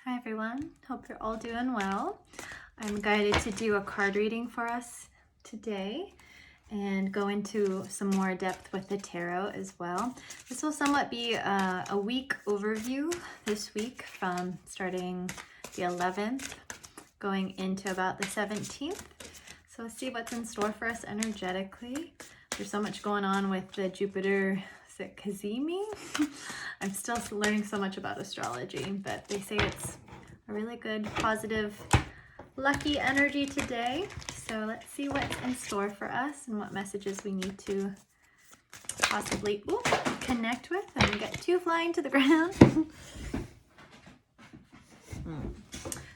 Hi everyone, hope you're all doing well. I'm guided to do a card reading for us today and go into some more depth with the tarot as well. This will somewhat be a week overview this week from starting the 11th going into about the 17th. So let's see what's in store for us energetically. There's so much going on with the Jupiter, is it Kazemi? I'm still learning so much about astrology, but they say it's a really good, positive, lucky energy today. So let's see what's in store for us and what messages we need to possibly connect with and get two flying to the ground.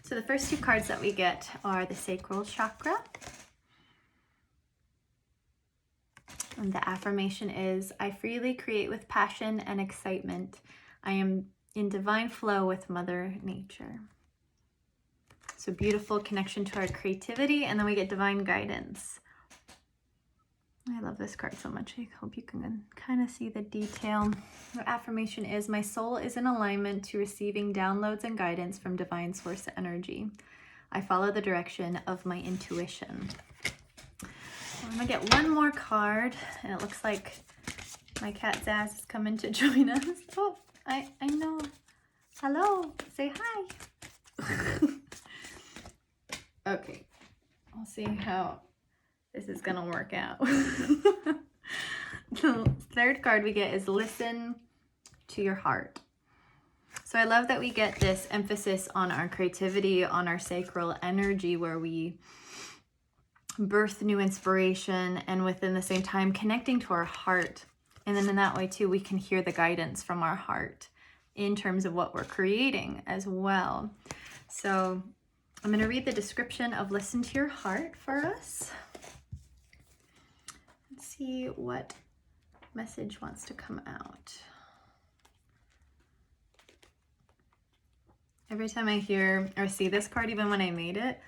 So the first two cards that we get are the sacral chakra. And the affirmation is, I freely create with passion and excitement. I am in divine flow with Mother Nature. So beautiful connection to our creativity, and then we get divine guidance. I love this card so much. I hope you can kind of see the detail. The affirmation is, my soul is in alignment to receiving downloads and guidance from divine source energy. I follow the direction of my intuition. I'm gonna get one more card, and it looks like my cat Zaz is coming to join us. Oh, I know. Hello, say hi. Okay, I'll see how this is gonna work out. The third card we get is listen to your heart. So I love that we get this emphasis on our creativity, on our sacral energy, where we birth new inspiration, and within the same time connecting to our heart. And then in that way too, we can hear the guidance from our heart in terms of what we're creating as well. So I'm going to read the description of listen to your heart for us. Let's see what message wants to come out. Every time I hear or see this card, even when I made it,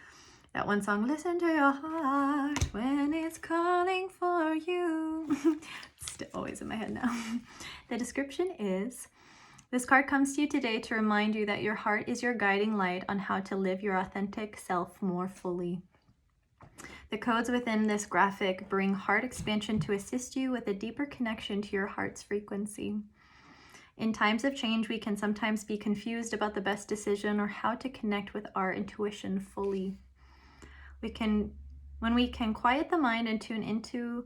that one song, listen to your heart when it's calling for you. It's still always in my head now. The description is, this card comes to you today to remind you that your heart is your guiding light on how to live your authentic self more fully. The codes within this graphic bring heart expansion to assist you with a deeper connection to your heart's frequency. In times of change, we can sometimes be confused about the best decision or how to connect with our intuition fully. When we can quiet the mind and tune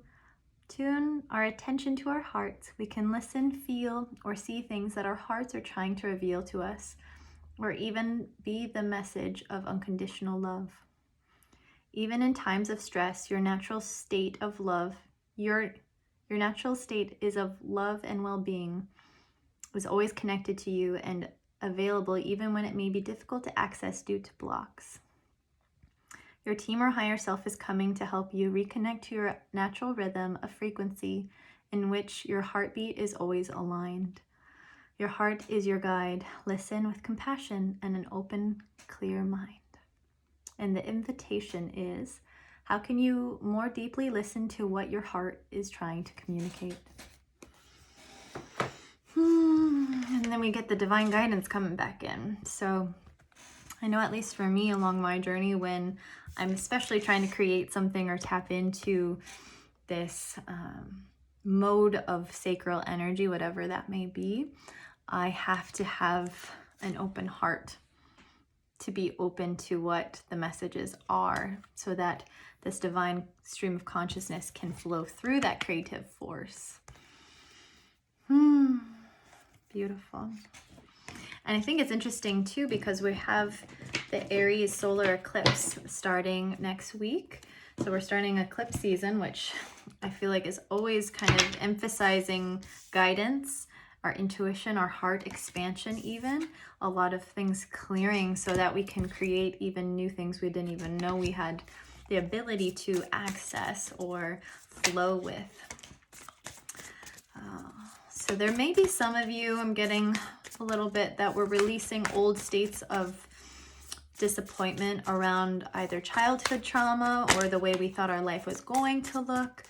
our attention to our hearts, we can listen, feel, or see things that our hearts are trying to reveal to us, or even be the message of unconditional love. Even in times of stress, your natural state of love, your natural state is of love and well-being, is always connected to you and available even when it may be difficult to access due to blocks. Your team or higher self is coming to help you reconnect to your natural rhythm of frequency in which your heartbeat is always aligned. Your heart is your guide. Listen with compassion and an open, clear mind. And the invitation is, how can you more deeply listen to what your heart is trying to communicate? And then we get the divine guidance coming back in. So I know, at least for me along my journey, when I'm especially trying to create something or tap into this mode of sacral energy, whatever that may be, I have to have an open heart to be open to what the messages are, so that this divine stream of consciousness can flow through that creative force. Beautiful. And I think it's interesting too, because we have the Aries solar eclipse starting next week. So we're starting eclipse season, which I feel like is always kind of emphasizing guidance, our intuition, our heart expansion, even a lot of things clearing so that we can create even new things we didn't even know we had the ability to access or flow with. So there may be some of you, I'm getting a little bit, that we're releasing old states of disappointment around either childhood trauma or the way we thought our life was going to look.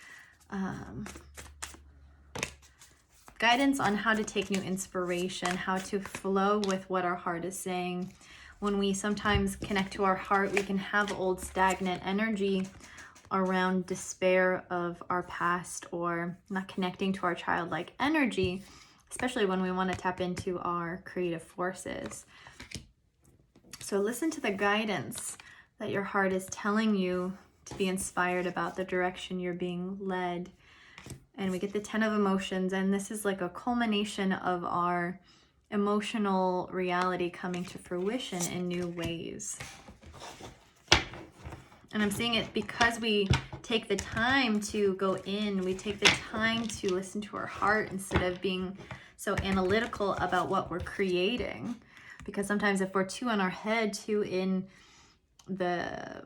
Guidance on how to take new inspiration, how to flow with what our heart is saying, when we sometimes connect to our heart, we can have old stagnant energy around despair of our past or not connecting to our childlike energy, especially when we want to tap into our creative forces. So listen to the guidance that your heart is telling you to be inspired about the direction you're being led. And we get the 10 of emotions, and this is like a culmination of our emotional reality coming to fruition in new ways. And I'm seeing it because we take the time to go in, we take the time to listen to our heart instead of being so analytical about what we're creating. Because sometimes if we're too in our head, too in the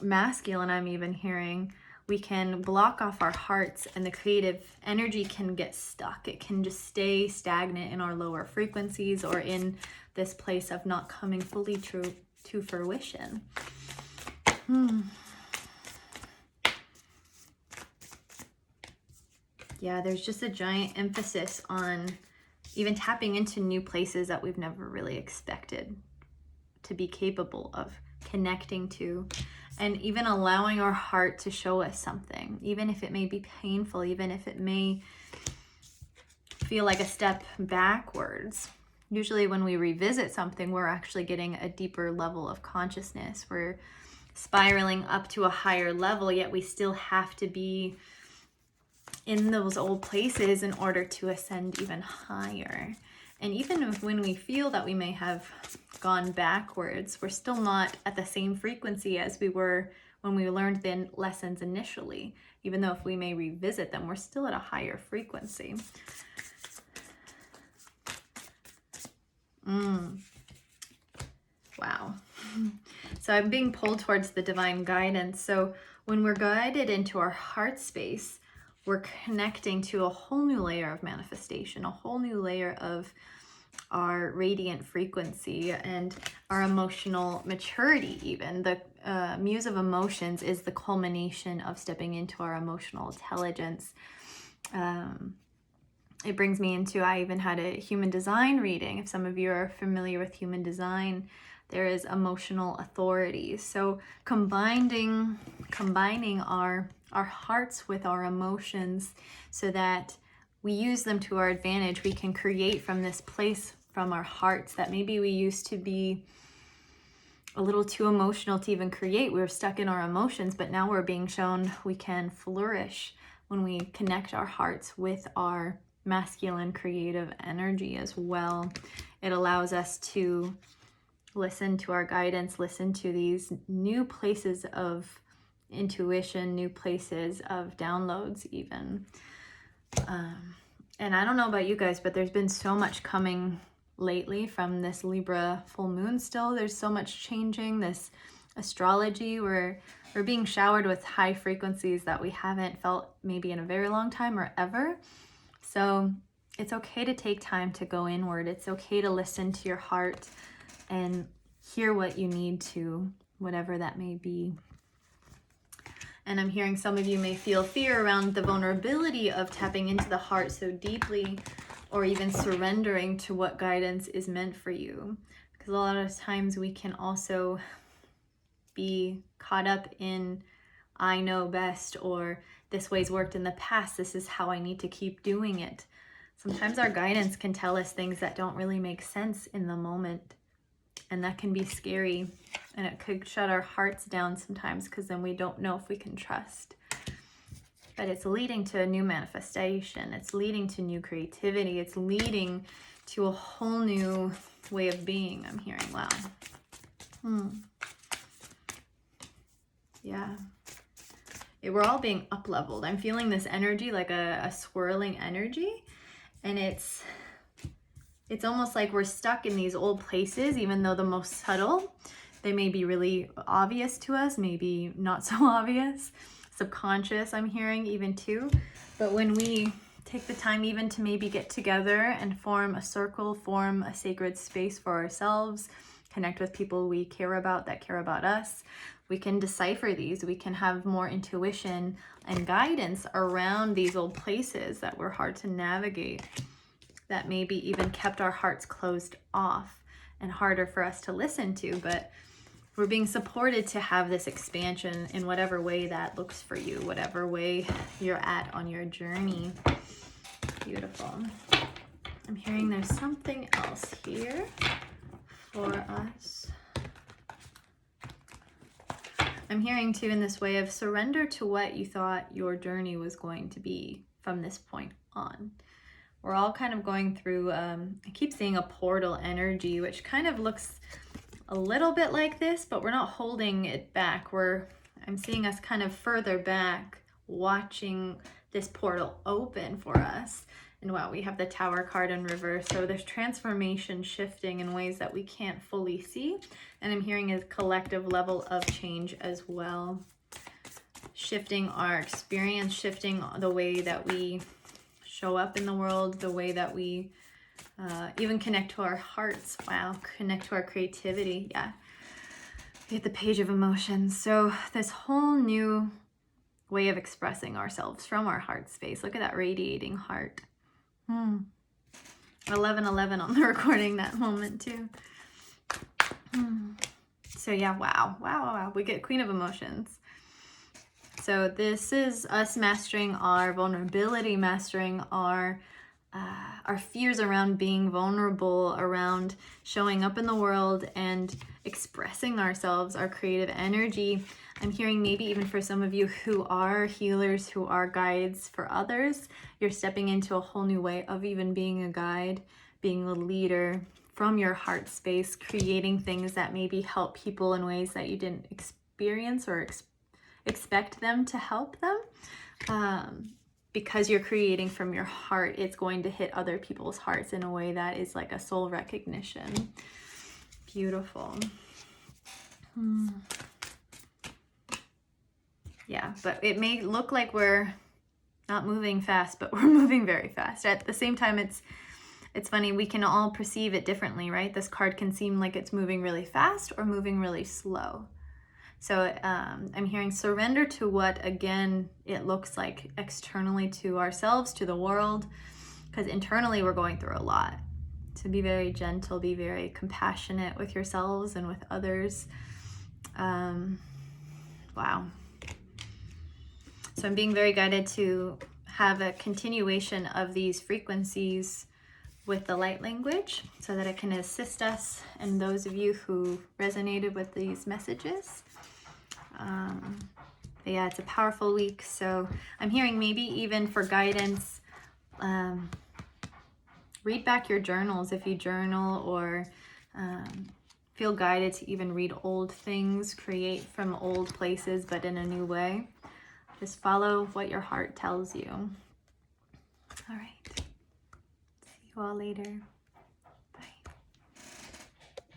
masculine, I'm even hearing, we can block off our hearts and the creative energy can get stuck. It can just stay stagnant in our lower frequencies or in this place of not coming fully to fruition. Yeah, there's just a giant emphasis on even tapping into new places that we've never really expected to be capable of connecting to, and even allowing our heart to show us something, even if it may be painful, even if it may feel like a step backwards. Usually when we revisit something, we're actually getting a deeper level of consciousness. We're spiraling up to a higher level, yet we still have to be in those old places in order to ascend even higher. And even when we feel that we may have gone backwards, we're still not at the same frequency as we were when we learned the lessons initially. Even though if we may revisit them, we're still at a higher frequency. Wow. So I'm being pulled towards the divine guidance. So when we're guided into our heart space, we're connecting to a whole new layer of manifestation, a whole new layer of our radiant frequency and our emotional maturity even. The Muse of Emotions is the culmination of stepping into our emotional intelligence. It brings me into, I even had a human design reading. If some of you are familiar with human design, there is emotional authority. So combining our hearts with our emotions so that we use them to our advantage. We can create from this place from our hearts that maybe we used to be a little too emotional to even create. We were stuck in our emotions, but now we're being shown we can flourish when we connect our hearts with our masculine creative energy as well. It allows us to listen to our guidance, listen to these new places of intuition, new places of downloads even. And I don't know about you guys, but there's been so much coming lately from this Libra full moon still. There's so much changing. This astrology, we're being showered with high frequencies that we haven't felt maybe in a very long time or ever. So it's okay to take time to go inward. It's okay to listen to your heart and hear what you need to, whatever that may be. And I'm hearing some of you may feel fear around the vulnerability of tapping into the heart so deeply, or even surrendering to what guidance is meant for you. Because a lot of times we can also be caught up in, I know best, or this way's worked in the past, this is how I need to keep doing it. Sometimes our guidance can tell us things that don't really make sense in the moment. And that can be scary, and it could shut our hearts down sometimes because then we don't know if we can trust. But it's leading to a new manifestation. It's leading to new creativity. It's leading to a whole new way of being, I'm hearing. Wow. Yeah. We're all being up-leveled. I'm feeling this energy, like a swirling energy, and it's almost like we're stuck in these old places, even though the most subtle, they may be really obvious to us, maybe not so obvious, subconscious, I'm hearing even too. But when we take the time even to maybe get together and form a circle, form a sacred space for ourselves, connect with people we care about that care about us, we can decipher these. We can have more intuition and guidance around these old places that were hard to navigate, that maybe even kept our hearts closed off. and harder for us to listen to, but we're being supported to have this expansion in whatever way that looks for you, whatever way you're at on your journey. Beautiful. I'm hearing there's something else here for us. I'm hearing too in this way of surrender to what you thought your journey was going to be from this point on. We're all kind of going through, I keep seeing a portal energy, which kind of looks a little bit like this, but we're not holding it back. I'm seeing us kind of further back, watching this portal open for us. And wow, we have the Tower card in reverse. So there's transformation shifting in ways that we can't fully see. And I'm hearing a collective level of change as well. Shifting our experience, shifting the way that we show up in the world, the way that we even connect to our hearts. Wow, connect to our creativity. Yeah. We get the Page of Emotions. So this whole new way of expressing ourselves from our heart space. Look at that radiating heart. 11:11 on the recording that moment too. So yeah, wow. We get Queen of Emotions. So this is us mastering our vulnerability, mastering our fears around being vulnerable, around showing up in the world and expressing ourselves, our creative energy. I'm hearing maybe even for some of you who are healers, who are guides for others, you're stepping into a whole new way of even being a guide, being a leader from your heart space, creating things that maybe help people in ways that you didn't experience or expect them to help them. Because you're creating from your heart, it's going to hit other people's hearts in a way that is like a soul recognition. Beautiful. Yeah, but it may look like we're not moving fast, but we're moving very fast. At the same time, it's funny, we can all perceive it differently, right? This card can seem like it's moving really fast or moving really slow. So I'm hearing surrender to what, again, it looks like externally to ourselves, to the world, because internally we're going through a lot. To be very gentle, be very compassionate with yourselves and with others. Wow. So I'm being very guided to have a continuation of these frequencies with the light language so that it can assist us and those of you who resonated with these messages. But yeah, it's a powerful week. So I'm hearing maybe even for guidance, read back your journals if you journal, or feel guided to even read old things, create from old places, but in a new way. Just follow what your heart tells you. All right. See you all later.